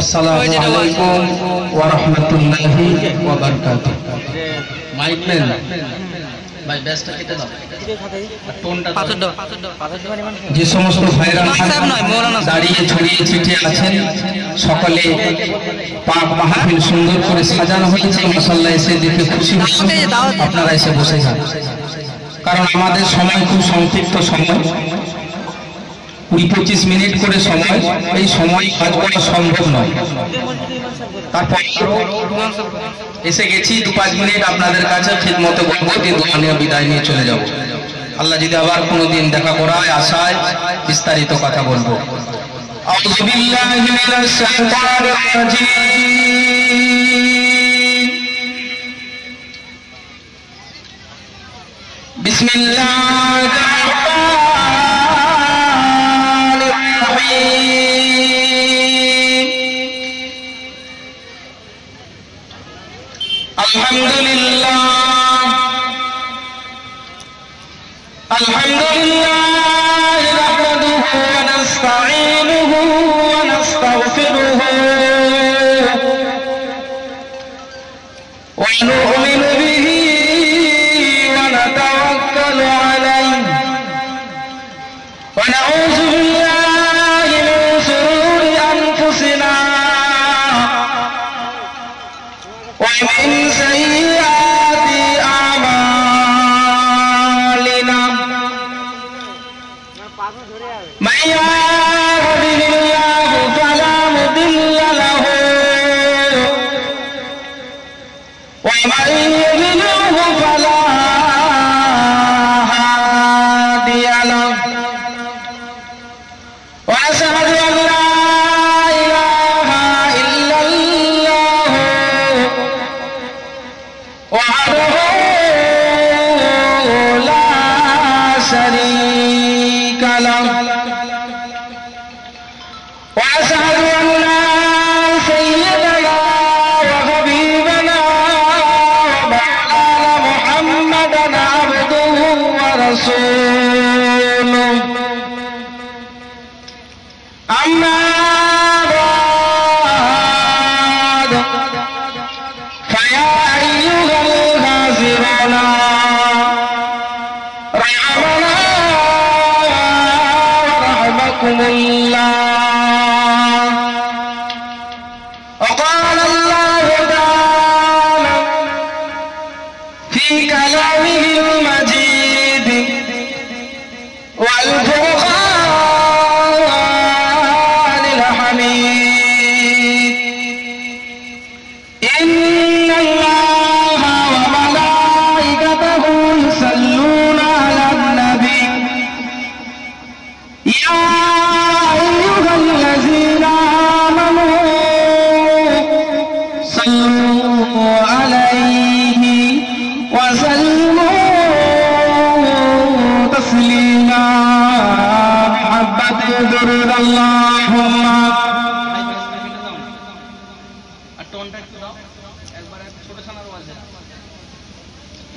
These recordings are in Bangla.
আসসালামু আলাইকুম ওয়া রাহমাতুল্লাহি ওয়া বারাকাতুহু। মাইক নেন ভাই, ব্যস্ত কেটে দাও, টোনটা দাও। যে সমস্ত ভাইরা দাঁড়িয়ে ছড়িয়ে ছিটিয়ে আছেন সকলে পাক মাহফিল সুন্দর করে সাজানো হয়েছে, মাশাআল্লাহ এসে দেখে খুশি হচ্ছি। আপনারা এসে বসে যান, কারণ আমাদের সময় খুব সংক্ষিপ্ত সময়, 20-25 মিনিট করে সময়, এই সময় কাজ করা সম্ভব নয়। তারপর এসে গেছি 2-5 মিনিট আপনাদের কাছে খিদমত করবো, দিয়ে দোকানে বিদায় নিয়ে চলে যাব। আল্লাহ যদি আবার কোনোদিন দেখা করায় আশায় বিস্তারিত কথা বলবো। আউযু বিল্লাহি মিনাশ শাইতানির রাজীম। বিসমিল্লাহির রাহমানির রহিম। আলহামদুলিল্লাহ নাহমাদুহু ওয়া নাস্তাঈনুহু ওয়া নাস্তাগফিরুহু ওয়া নু'মিনু বিহি ওয়া নাতাওয়াক্কালু আলাইহি ওয়া নাউযু বিল্লাহি মিন শুরুরি আনফুসিনা ওয়া মিন সাইয়্যাতি আ'মালিনা। من يهده الله فلا مضل له ومن يضلله فلا هادي له وأشهد أن لا إله إلا الله وحده لا شريك له وأشهد أن سيدنا وحبيبنا ومولانا محمدا عبده ورسوله. أما بعد فيا أيها الحاضرون رحمنا ورحمكم الله. وقال الله تعالى في كلامه المجيد والفرقان الحميد: إن الله وملائكته يصلون على النبي يا أيها الذين آمنوا صلوا عليه وسلموا تسليما. محبة درود اللهم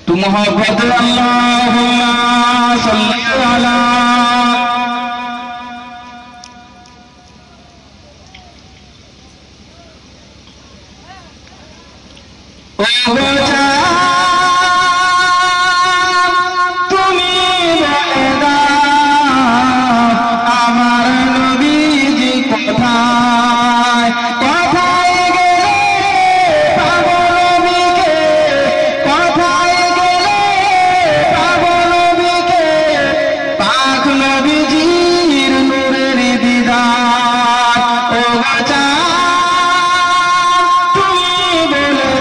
تو محبت اللهم صل على তুমি বলে আমার নবীজি কোথায় কোথায় গেলে পাবো নবীকে, কোথায় গেলে পাবো নবীকে, পাক নবীজির নূরের দিদার। ও বাঁচা তুমি বলে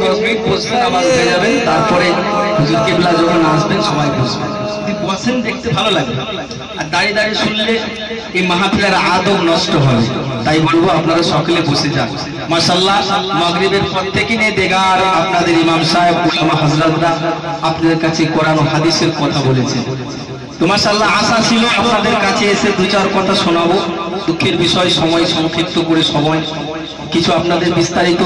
10 মিনিট বসবেন, আবার উঠে যাবেন, তারপরে হুজুর কিবলা যখন আসবেন সবাই বসবেন। যদি বসেন দেখতে ভালো লাগে, আর দাঁড়িয়ে দাঁড়িয়ে শুনলে এই মাহফিলের আদব নষ্ট হবে। তাই বলবো আপনারা সকলে বসে যান। মাশাআল্লাহ, মাগরিবের পর থেকে নিয়ে দেগার আপনাদের ইমাম সাহেব উলামা হযরতরা আপনাদের কাছে কোরআন ও হাদিসের কথা বলেছেন। তো মাশাআল্লাহ, আশা ছিল আপনাদের কাছে এসে দু চার কথা শোনাবো। দুঃখের বিষয় সময় সংক্ষিপ্ত করে সময় কিছু আপনাদের বিস্তারিত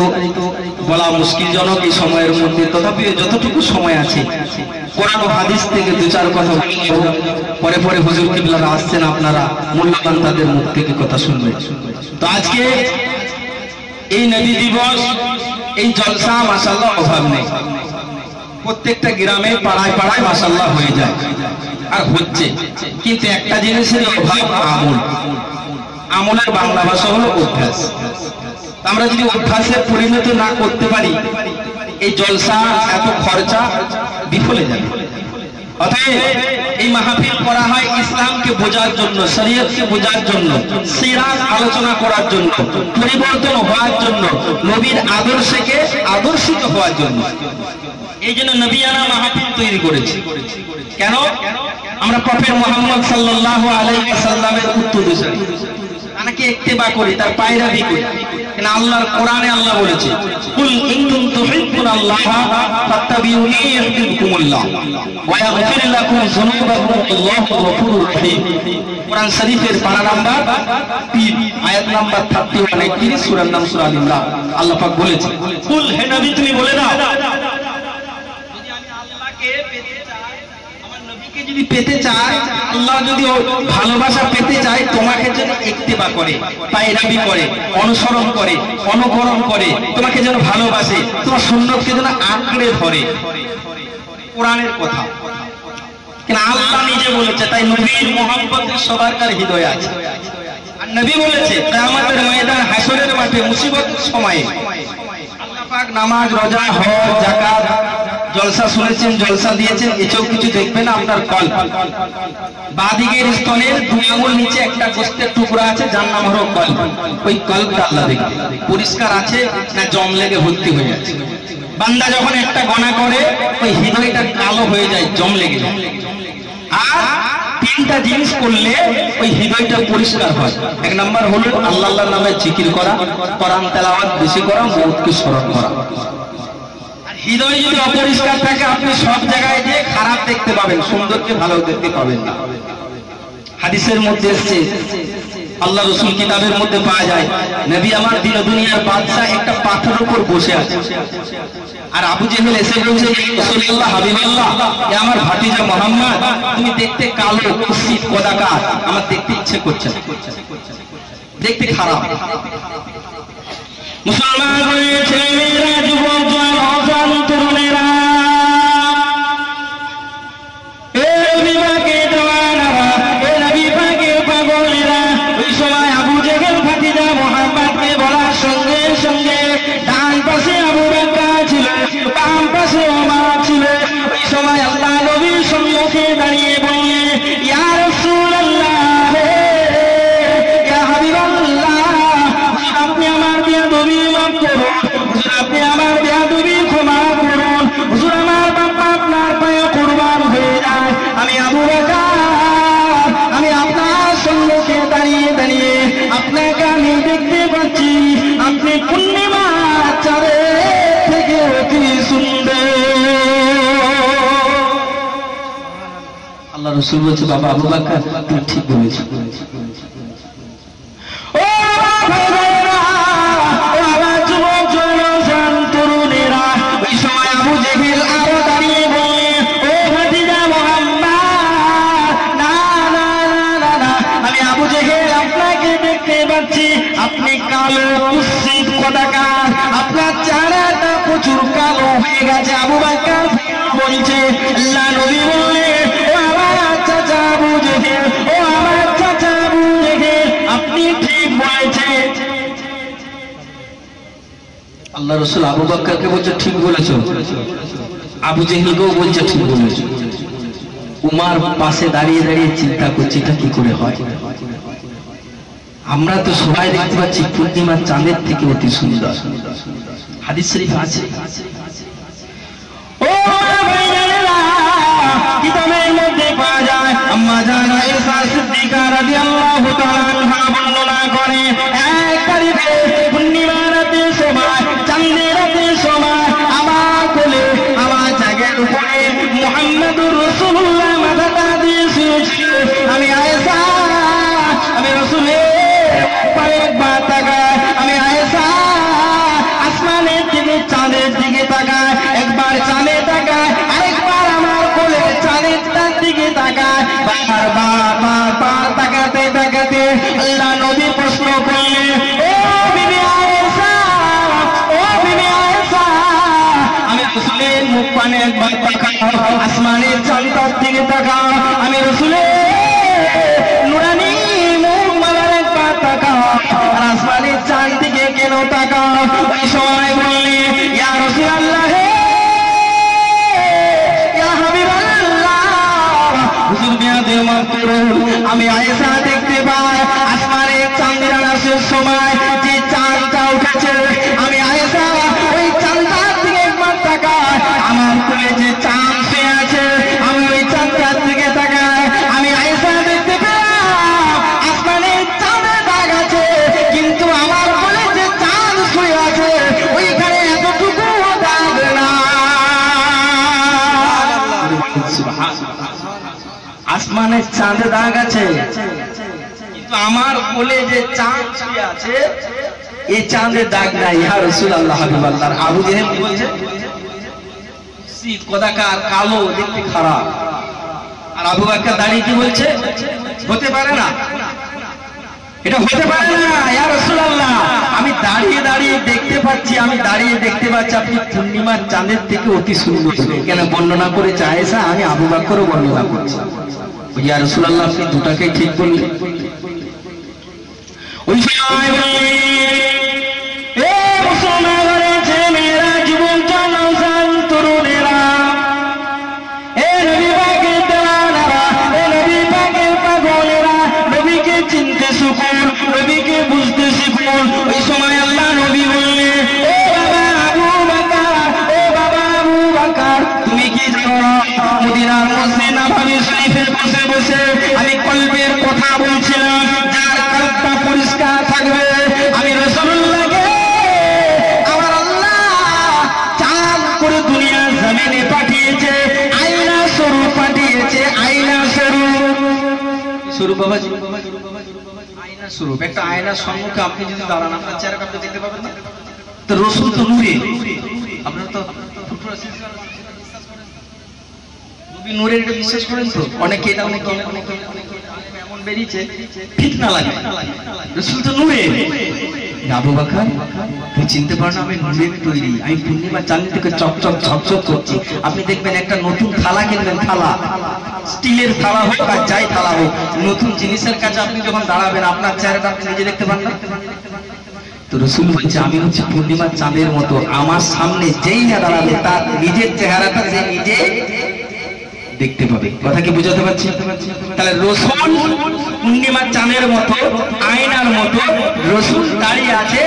বলা মুশকিলজনক এই সময়ের মধ্যে, তথাপি যতটুকু সময় আছে কোরআন ও হাদিস থেকে দু চার কথা বলবো। পরে পরে হুজুর কিবলারা আসছেন, আপনারা মূল্যবান তাদের মুখ থেকে কথা শুনবেন। তো আজকে এই নবী দিবস, এই জলসা মাশাআল্লাহ অভাব নেই। প্রত্যেকটা গ্রামে পাড়ায় পাড়ায় মাশাআল্লাহ হয়ে যায় আর হচ্ছে, কিন্তু একটা জিনিসের অভাব, আমল। আমলের বাংলা ভাষা হলো অভ্যাস। আমরা যদি অভ্যাসে পরিণত না করতে পারি, এই জলসা এত খরচা বিফলে যাবে। অতএব এই মাহফিল করা হয় ইসলামকে বোঝার জন্য, শরীয়তকে বোঝার জন্য, সিরাত আলোচনা করার জন্য, পরিবর্তন হওয়ার জন্য, নবীর আদর্শকে আদর্শিত হওয়ার জন্য। এই জন্য নবিয়ানা মাহফিল তৈরি করেছি। কেন? আমরা প্রফেট মুহাম্মদ সাল্লাল্লাহু আলাইহি ওয়াসাল্লামের উত্তরসূরি, তাকে ইত্তেবা করি, তার পায়রাবি করি। কারণ আল্লাহর কোরআনে আল্লাহ বলেছে, কুল ইন কুনতুম তুহিব্বুনাল্লাহা ফাত্তাবিউনি ইউহিব্বুকুমুল্লাহ ওয়া ইয়াগফির লাকুম যুনুবাকুম আল্লাহু গফুরুর রহিম। কোরআন শরীফের পারা নাম্বার 3, আয়াত নাম্বার 31 সূরার নাম সূরা আল-ইমরান। আল্লাহ পাক বলেছে, কুল, হে নবী তুমি বলে দাও, যদি আমি আল্লাহকে পেতে চাই, আমার নবীকে যদি পেতে চাই, আল্লাহ যদি ভালোবাসা পেতে চাই, তোমাকে যেন ইত্তেবা করে, পায়রাবি করে, অনুসরণ করে, অনুকরণ করে, তোমাকে যেন ভালোবাসে, তোমার সুন্নতকে যেন আঁকড়ে ধরে। কোরআনের কথা, কেন আল্লাহ নিজে বলেছে। তাই নবীর মুহাব্বতে সবার কার হৃদয়ে আছে। আর নবী বলেছে, কিয়ামতের ময়দান, হাসরের মাঠে, মুসিবতের সময়ে আল্লাহ পাক নামাজ, রোজা, হজ, যাকাত, জলসা শুনেছেন, জলসা দিয়েছেন, এসব কিছু দেখবেন না। আপনার কল্প, বাদিকের স্তনের 2 আঙ্গুল নিচে একটা গোস্তের টুকরা আছে, যার নাম হলো কল্প। ওই কল্পটা আল্লাহ দেখবে পরিষ্কার আছে না জম লেগে ভর্তি হয়ে আছে। বান্দা যখন একটা গোনা করে, ওই হৃদয়টা কালো হয়ে যায়, জম লেগে যায়। আর 3টা জিনিস করলে ওই হৃদয়টা পরিষ্কার হয়। 1 নাম্বার হলো আল্লাহর নামে জিকির করা, কোরআন তেলাওয়াত বেশি করা, মওতকে স্মরণ করা। হৃদয় যদি অপরিষ্কার থাকে, আপনি সব জায়গায় গিয়ে খারাপ দেখতে পাবেন, সুন্দরকে ভালো দেখতে পাবেন না। হাদিসের মধ্যে এসেছে, আল্লাহ রাসূল কিতাবের মধ্যে পাওয়া যায়, নবী আমার দিন দুনিয়ার বাদশা একটা পাথরের উপর বসে আছে। আর আবু জেহেল এসে বলছে, রাসূলুল্লাহ, হাবিবাল্লাহ, এ আমার ভাতিজা মুহাম্মদ, তুমি দেখতে কালো, কুৎসিত, কদাকার, আমার দেখতে ইচ্ছে করছে না, দেখতে খারাপ। মুসলমান ছেলেমেয়েরা, যুবক জওয়ান, তরুণেরা, এ নবী পাকের জওয়ানেরা, এ নবী পাকের পাগলেরা, ওই সময় আবু জেহেল ভাতিজা মুহাম্মদকে বলার সঙ্গে সঙ্গে ডান পাশে আবু বকর ছিল, বাম পাশে ওমর ছিল। ওই সময় আল্লাহ নবীর সম্মুখে দাঁড়িয়ে বললেন, ইয়া রাসূলুল্লাহ, ইয়া হাবিবাল্লাহ, আপনি আমার বিয়াদবি মাফ করুন, আপনি আমার বিয়াদবি ক্ষমা করুন, হুজুর আমার বাবা আপনার পায়ে কুরবান হয়ে যায়। আমি আবু বকর, আমি আপনার সম্মুখে দাঁড়িয়ে দাঁড়িয়ে আপনাকে আমি দেখতে পাচ্ছি, আপনি পূর্ণিমার চাঁদের থেকে অতি সুন্দর। আল্লাহ রাসূল বলছে, বাবা আবু বকর, তুমি ঠিক বলেছো। আপনি কালো, কুৎসিত, কদাকার, আপনার চেহারাটা প্রচুর কালো হয়ে গেছে। আবু বকর বলছে, আল্লাহ নবী বললেন, ও আমার চাচা আবু জেহেল, ও আমার চাচা আবু জেহেল, আপনি ঠিক বলেছেন। আল্লাহ রাসূল আবু বকরকে বলছে, ঠিক বলেছো। আবু জেহেলকেও বলছে, ঠিক বলেছো। উমার পাশে দাঁড়িয়ে দাঁড়িয়ে চিন্তা করছে, এটা কি করে হয়। আমরা তো সবাই দেখতে পাচ্ছি পূর্ণিমার চাঁদের থেকে অতি সুন্দর। হাদিস শরীফ আছে, আম্মা জান আয়েশা সিদ্দিকা রাদিয়াল্লাহু তাআলা আনহা বর্ণনা করে এক বাড়িতে পূর্ণিমা রাতের সময় চাঁদের রাতের সময় আমার কোলে আমার জায়গার উপরে মুহাম্মদুর রাসূলুল্লাহ মাথাটা দিয়ে শুয়েছিল। আমি আয়েশা আমি রাসূলের কয়েকবার তাকাই, আমি আয়েশা আসমানের দিকে চাঁদের দিকে তাকাই, একবার চাঁদে তাকাই আরেকবার আমার কোলে চাঁদের দিকে তাকাই, বারবার তাকাতে তাকাতে আল্লাহ নবী প্রশ্ন করলেন ও বিবি আয়েশা, ও বিবি আয়েশা, আমি রাসূলের মুখ পানে একবার তাকাও, আসমানের চাঁদের দিকে তাকাও, আমি রাসূলের নুরানি মুখ মালার একবার তাকাও, আর আসমানের চাঁদ দিকে কেন তাকাও? ওই সময় বললে ইয়া রাসূলুল্লাহ, ইয়া হাবিবাল্লাহ, হুজুর বিয়াদে মাফ করুন, আমি আয়েশা দেখতে পাই আসমানের চাঁদের আকাশের সময় যে চাঁদটা উঠেছে, আমি আয়েশা ওই চাঁদটার দিকে একবার তাকাই, আমার কোলে যে চাঁদ শুয়ে আছে আমি ওই চাঁদটার দিকে তাকাই, আমি আয়েশা দেখতে পেলাম আসমানের চাঁদের দাগ আছে, কিন্তু আমার কোলে যে চাঁদ শুয়ে আছে ওইখানে এতটুকু দাগ না। আসমানের চাঁদে দাগ আছে কিন্তু আমার কোলে যে চাঁদ শুয়ে আছে এই চাঁদের দাগ নাই। ইয়া রাসূলুল্লাহ হাবিবাল্লাহ, আবু জেহেল বলছে শীত কদাকার কালো, দেখতে খারাপ, আর আবু বকর দাঁড়িয়ে কি বলছে হতে পারে না, এটা হতে পারে না ইয়া রাসূলুল্লাহ, আমি দাঁড়িয়ে দাঁড়িয়ে দেখতে পাচ্ছি, আমি দাঁড়িয়ে দেখতে পাচ্ছি আপনি পূর্ণিমার চাঁদের থেকে অতি সুন্দর। কেন বর্ণনা করেছে আয়েশা, আমি আবু বকরও বর্ণনা করছি। ইয়া রাসূলুল্লাহ, আপনি দুটাকেই ঠিক বললেন। ওই সময় এ মুসলমানের ছেলেমেয়েরা, যুবক জওয়ান তরুণেরা, এ নবী পাকের দেওয়ানারা, এ নবী পাকের পাগলেরা, নবীকে চিনতে শিখুন, নবীকে বুঝতে শিখুন। ওই সময় আল্লাহ নবী বললেন ও বাবা আবু বকর, ও বাবা আবু বকর, তুমি কি জানো মদিনার মসজিদ নববী শরীফে বসে বসে আমি কলবের কথা বলছিলাম, যার কলবটা পরিষ্কার থাকবে, আমি রাসূলুল্লাহকে আমার আল্লাহ চাঁদ করে দুনিয়ার জমিনে পাঠিয়েছে, আয়না স্বরূপ পাঠিয়েছে, আয়না স্বরূপ বাবাজি, আয়না স্বরূপ। একটা আয়নার সম্মুখে আপনি যদি দাঁড়ান আপনার চেহারাটা আপনি দেখতে পাবেন না, তো রাসূল তো নূরে, আপনারা তো নবী নূরের এটা বিশ্বাস করেন তো? অনেকে এটা অনেকে এমন বেরিয়েছে ফিতনা লাগে, রাসূল তো নূরে। আবু বকর তুই চিনতে পারো না আমি নূরের তৈরি, আমি পূর্ণিমা চাঁদ থেকে চকচক ঝকঝক করছি। আপনি দেখবেন একটা নতুন থালা কিনবেন, থালা স্টিলের থালা হোক আর যাই থালা হোক, নতুন জিনিসের কাছে আপনি যখন দাঁড়াবেন আপনার চেহারাটা আপনি নিজে দেখতে পান না। তো রাসূল বলছে আমি হচ্ছে পূর্ণিমার চাঁদের মতো, আমার সামনে যেই না দাঁড়াবে তার নিজের চেহারাটা সে নিজে দেখতে পাবে। কথা কি বুঝাতে পারছি? তাহলে রাসূল পূর্ণিমার চাঁদের মতো, আয়নার মতো রাসূল দাঁড়িয়ে আছে,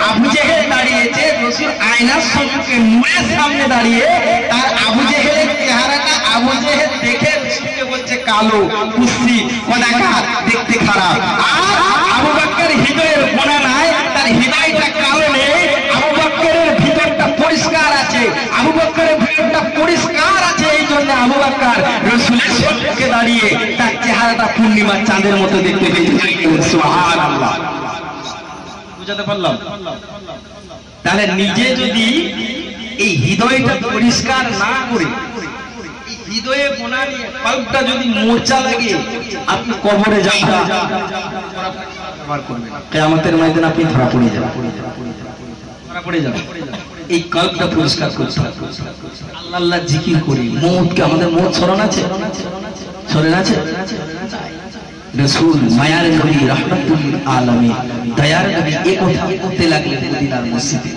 আবু জেহেল দাঁড়িয়েছে, রাসূল আয়নার সম্মুখে নূরের সামনে দাঁড়িয়ে, তার আবু জেহেলের চেহারাটা আবু জেহেল দেখে রাসূলকে বলছে কালো, কুৎসি, কদাকার, দেখতে খারাপ। আর আবু বকর হৃদয়ের গোনা নাই, তার হৃদয়টা কালো নেই, আবু বকরের ভিতরটা পরিষ্কার আছে, আবু বকরের ভিতরটা পরিষ্কার আছে, এই জন্য আবু বকর রাসূলের সম্মুখে দাঁড়িয়ে তার চেহারাটা পূর্ণিমার চাঁদের মতো দেখতে পেয়েছে। সুবহানাল্লাহ, বুঝাতে পারলাম? তাহলে নিজে যদি এই হৃদয়টা পরিষ্কার না করে, এই হৃদয়ে গোনা নিয়ে কলবটা যদি মোর্চা লাগে, আপনি কবরে যাবেন, কিয়ামতের ময়দানে আপনি ধরা পড়ে যাবেন। এই কলবটা পরিষ্কার করতে হবে। আল্লাহ আল্লাহ জিকির করি, মওতকে, আমাদের মওত স্মরণ আছে, স্মরণ আছে? রাসূল মায়ার নবী, রাহমাতুল আলামিন, দয়ার নবী, এই কথা বলতে লাগলেন মদিনার মসজিদে।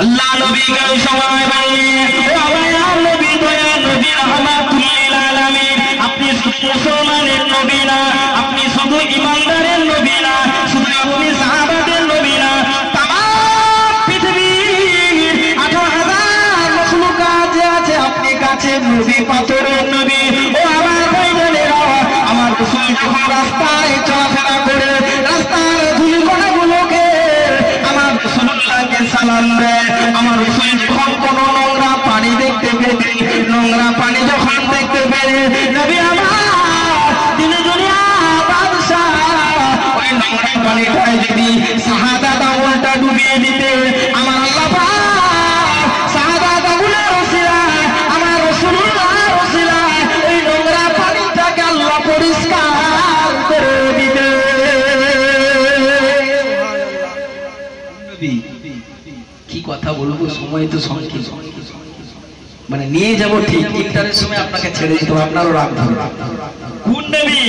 আল্লাহ নবী গান সময় বললেন ও মায়ার নবী, দয়ার নবী, রাহমাতুল আলামিন, আপনি শুধু মুসলমানের নবী না, আপনি শুধু ঈমানদারের নবী না, শুধু আপনি সাহাবাদের নবী না, তাম পৃথিবীর 18,000 মাখলুকাত আছে আপনি কাছে নবী, পাথরের নবী। ও আমার ভাইজানেরা, সালাম দেয়। আমার রাসূল যখন কোনো নোংরা পানি দেখতে পেলে, নোংরা পানি যখন দেখতে পেলে, নবী আমার দিনে দুনিয়া বাদশা ওই নোংরা পানিটায় যদি শাহাদাত আঙুলটা ডুবিয়ে দিতে, আমার আল্লাহ পাক শাহাদাত আঙুলের ওসিলায়, আমার রাসূলুল্লাহর ওসিলায় ওই নোংরা পানিটাকে আল্লাহ পরিষ্কার করে দিতে। কি কথা বলবো, সময় তো সংক্ষিপ্ত, মানে নিয়ে যাব ঠিক ইফতারের সময় আপনাকে ছেড়ে দিতে হবে, আপনারও রাগ ধরবে। কোন নবী?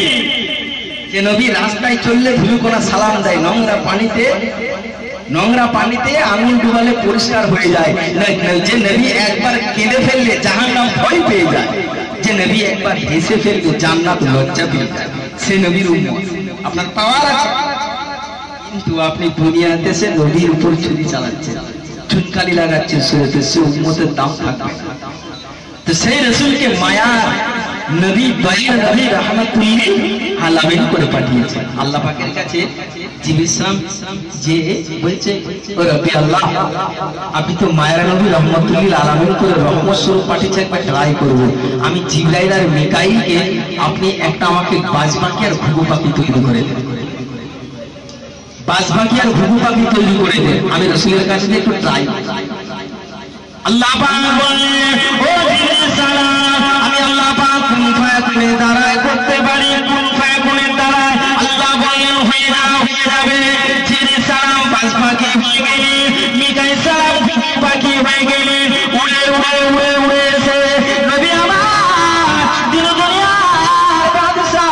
যে নবী রাস্তায় চললে ধুলুকণা সালাম দেয়, নোংরা পানিতে আঙুল ডুবালে পরিষ্কার হয়ে যায়, যে নবী একবার কেঁদে ফেললে জাহান্নাম ভয় পেয়ে যায়, যে নবী একবার হেসে ফেললে জান্নাত লজ্জা পেয়ে যায়, সে নবীর উম্মত আপনার পাওয়ার আছে। কিন্তু আপনি দুনিয়াতে সে নবীর উপর ছুরি চালাচ্ছেন, চুনকালি লাগাচ্ছেন, সে উম্মতের দাম থাকবে না। তো সেই রাসূলকে মায়া নবী দয়ার নবী রাহমাতুল্লিল আলামিন করে পাঠিয়েছে আল্লাহ পাকের কাছে। জিবরিল সালাম যে বলছে, ও রব্বি আল্লাহ, আপনি তো মায়ার নবী রাহমাতুল্লিল আলামিন করে রহমত স্বরূপ পাঠিয়েছে, একবার ট্রাই করব। আমি জিবরাইল আর মিকাইলকে আপনি একটা আমাকে বাজপাখি আর ঘুঘু পাখি তৈরি করে দেন, বাজপাখি আর ঘুঘু পাখি তৈরি করে দেন, আমি রাসূলের কাছে একটু ট্রাই। আল্লাহ পাক বলেন, ও জিবরিল সালাম, আমি আল্লাহ পাক কুন ফায়াকুনের দ্বারাই করতে পারি, কুন ফায়াকুনের দ্বারাই। আল্লাহ বলেন হয়ে যাবে। জিবরিল সালাম বাজপাখি হয়ে গেলেন, মিকাইল সালাম ঘুঘু পাখি হয়ে গেলেন, উড়ে উড়ে উড়ে উড়ে এসে নবী আমার দিন দুনিয়ার বাদশা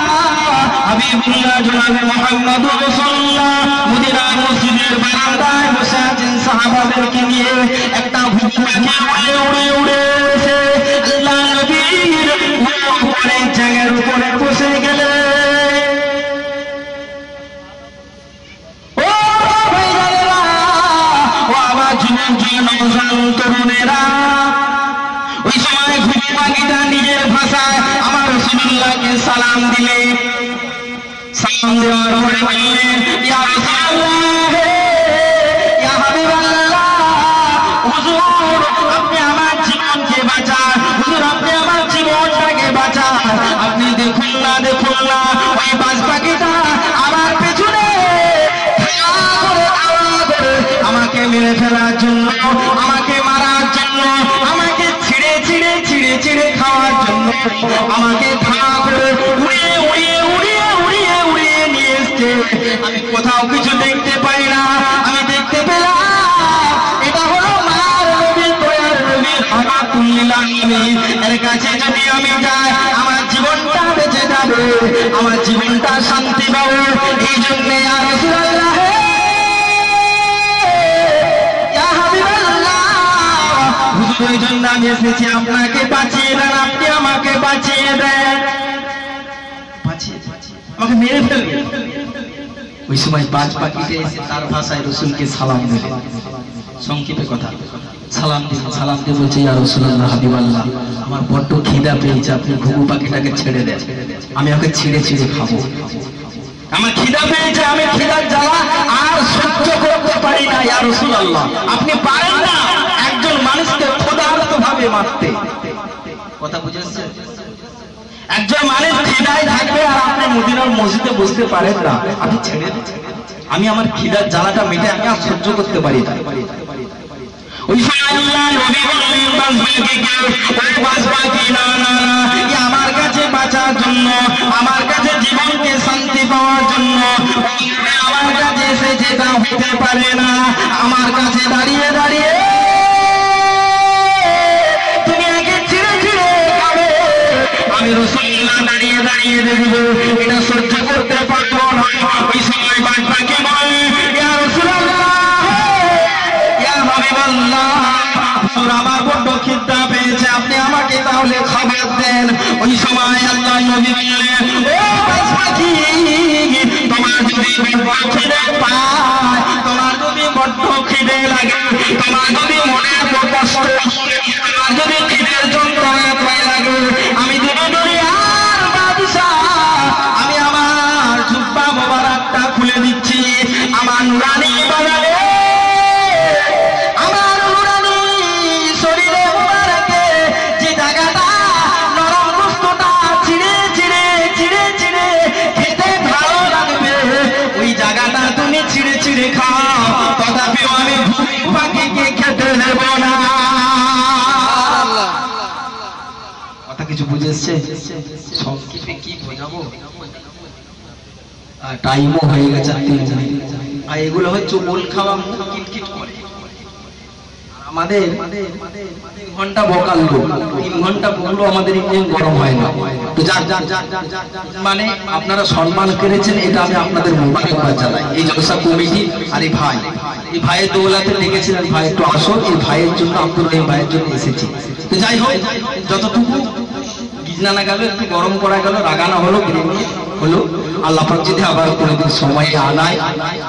হাবিবুল্লাহ জনাবে মুহাম্মদুর রাসূলুল্লাহ মদিনা মসজিদের বারান্দায় বসে আছেন সাহাবাদেরকে নিয়ে। একটা ঘুঘু পাখি উড়ে উড়ে উড়ে এসে আল্লাহ নবীর উপরে জায়গার উপরে বসে গেলে, ও ভাইরা, ও আমার যুবক তরুণেরা, ওই সময় ঘুঘু পাখিটা নিজের ভাষায় আমার রাসূলুল্লাহকে সালাম দিলে, সালাম দেওয়ার পরে বললেন, ইয়া রাসূলুল্লাহ, ইয়া হাবিবাল্লাহ, হুজুর আপনি আমার জীবনকে বাঁচান, হুজুর আপনি আমার জীবনটাকে বাঁচান। আপনি দেখুন না ওই বাজ পাখিটা আমার পেছনে আমাকে মেরে ফেলার জন্য, আমাকে মারার জন্য, আমাকে ছিঁড়ে ছিঁড়ে ছিঁড়ে ছিঁড়ে খাওয়ার জন্য আমাকে খাওয়া করে উড়িয়ে উড়িয়ে উড়িয়ে উড়িয়ে উড়িয়ে নিয়ে এসছে। আমি কোথাও কিছু দেখতে পাই না, আমি দেখতে পেলাম এটা হলো মার নবী দয়ার নবী রাহমাতুল্লিল আলামিন এর কাছে যদি আমি যাই আমার জীবনটা বেঁচে যাবে, আমার জীবনটা শান্তি পাবে। এই জন্য ইয়া রাসূলুল্লাহ, ইয়া হাবিবাল্লাহ, হুজুর এই জন্য আমি এসেছি আপনাকে বাঁচিয়ে দেন, আপনি আমাকে বাঁচিয়ে দেন, আমাকে মেরে ফেলবে। ওই সময় বাজ পাখিটা এসে তার ভাষায় রাসূলকে সালাম দিলেন। সংক্ষেপে কথা, সালাম দিয়ে বলছে, ইয়া রাসূলুল্লাহ হাবিবাল্লাহ, আমার বড্ড খিদা পেয়েছে, আপনি ঘুঘু পাখিটাকে ছেড়ে দেন, আমি ওকে ছিঁড়ে ছিঁড়ে খাবো। আমার খিদা পেয়েছে, আমি খিদার জ্বালা আর সহ্য করতে পারি না। ইয়া রাসূলুল্লাহ, আপনি পারেন না একজন মানুষকে ক্ষুধার্ত ভাবে মারতে। কথা বুঝেছেন? একজন মানুষ খিদায় থাকবে আর আপনি মদিনার মসজিদে বসতে পারেন না, আপনি ছেড়ে দিন, আমি আমার খিদার জ্বালাটা মেটে আমি আর সহ্য করতে পারি না। ওই আল্লাহ নবী বললেন বাজপাখি, না না না, আমার কাছে বাঁচার জন্য, আমার কাছে জীবনকে শান্তি পাওয়ার জন্য আমার কাছে এসেছে, তা হতে পারে না। আমার কাছে দাঁড়িয়ে দাঁড়িয়ে তুমি একে ছিঁড়ে ছিঁড়ে খাবে, আমি রাসূলুল্লাহ দাঁড়িয়ে দাঁড়িয়ে দেখব, এটা সহ্য করতে পারবো না। ওই সময় বাজপাখি বলে, ইয়া রাসূলুল্লাহ, ইয়া হাবিবাল্লাহ, হুজুর আমার বড্ড খিদা পেয়েছে, আপনি আমাকে তাহলে খাবার দেন। ওই সময় আল্লাহ নবী বললেন, ও বাজপাখি, তোমার যদি বড্ড খিদে পায়, তোমার যদি বড্ড খিদে লাগে, তোমার যদি মনে কষ্ট, তোমার যদি খিদের যন্ত্রণা পায় লাগে, আমি দুনিয়ার বাদশা, আমি আমার জুব্বা মোবারকটা খুলে দিচ্ছি, আমার নুরানি বাগানে আমার পাখিকে খেতে দেব না। কথা কিছু বুঝেছে? সংক্ষেপে কি বোঝাবো, টাইমও হয়ে গেছে 3 মিনিট। আর এগুলো হচ্ছে ওল খাওয়া মুখ কিটকিট করে। আমাদের 3 ঘন্টা বকাল লোক, 3 ঘন্টা বকলো আমাদের ইঞ্জিন গরম হয় না। তো মানে আপনারা সম্মান করেছেন, এটা আমি আপনাদের মোবারকবাদ জানাই। এই জলসা কমিটি আর এই ভাইয়ের দৌলাতে ডেকেছিলেন, ভাই একটু আসো, এই ভাইয়ের জন্য, আব্দুর রহিম ভাইয়ের জন্য এসেছি। তো যাই হোক, যতটুকু গিজনানা গেল, একটু গরম করা গেল, রাগানা হলো, হলো। আল্লাহ পাক যদি আবার কোনোদিন সময় আনায়,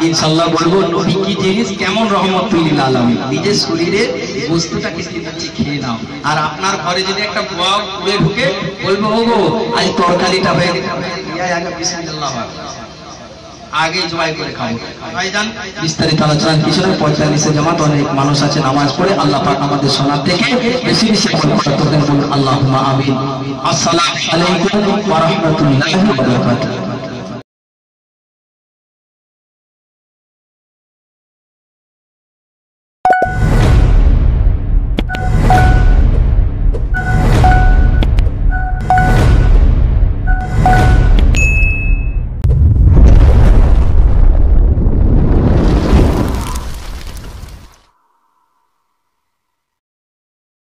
ইনশাআল্লাহ বলবো নবী কি জিনিস, কেমন রহমতুল লিল আলামিন। নিজের শরীরে বস্তুটা কিছু খেয়ে নাও। আর আপনার ঘরে যদি একটা গোয়া উড়ে ঢুকে, বলবো ওগো আজ তরকারিটা হয়ে গেছে, আগে বিসমিল্লাহ আগে জবাই করে খাবো। ভাইজান বিস্তারিত আলোচনা কিছু না, 45 জামাত অনেক মানুষ আছে নামাজ পড়ে। আল্লাহ পাক আমাদের শোনার থেকে বেশি বেশি বলুন আল্লাহুম্মা আমিন। আসসালামু আলাইকুম ওয়া রাহমাতুল্লাহি ওয়া বারাকাতুহু।